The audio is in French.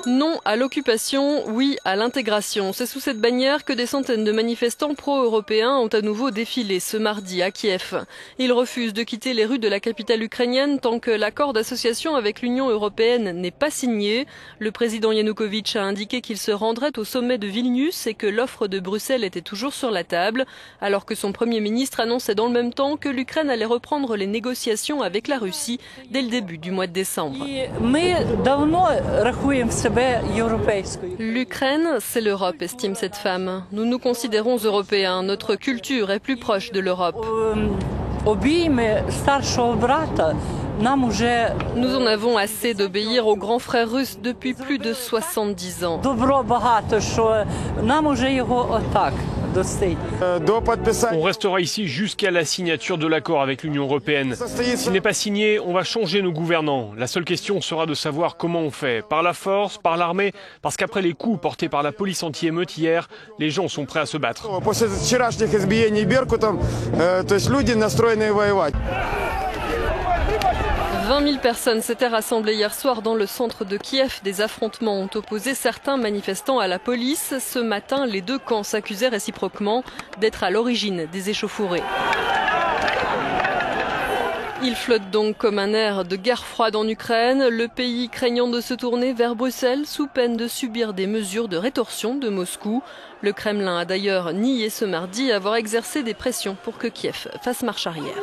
Non à l'occupation, oui à l'intégration. C'est sous cette bannière que des centaines de manifestants pro-européens ont à nouveau défilé ce mardi à Kiev. Ils refusent de quitter les rues de la capitale ukrainienne tant que l'accord d'association avec l'Union européenne n'est pas signé. Le président Yanukovych a indiqué qu'il se rendrait au sommet de Vilnius et que l'offre de Bruxelles était toujours sur la table, alors que son premier ministre annonçait dans le même temps que l'Ukraine allait reprendre les négociations avec la Russie dès le début du mois de décembre. L'Ukraine, c'est l'Europe, estime cette femme. Nous nous considérons européens, notre culture est plus proche de l'Europe. Nous en avons assez d'obéir aux grands frères russes depuis plus de 70 ans. On restera ici jusqu'à la signature de l'accord avec l'Union européenne. S'il n'est pas signé, on va changer nos gouvernants. La seule question sera de savoir comment on fait. Par la force, par l'armée, parce qu'après les coups portés par la police anti-émeute hier, les gens sont prêts à se battre. 20 000 personnes s'étaient rassemblées hier soir dans le centre de Kiev. Des affrontements ont opposé certains manifestants à la police. Ce matin, les deux camps s'accusaient réciproquement d'être à l'origine des échauffourées. Il flotte donc comme un air de guerre froide en Ukraine, le pays craignant de se tourner vers Bruxelles sous peine de subir des mesures de rétorsion de Moscou. Le Kremlin a d'ailleurs nié ce mardi avoir exercé des pressions pour que Kiev fasse marche arrière.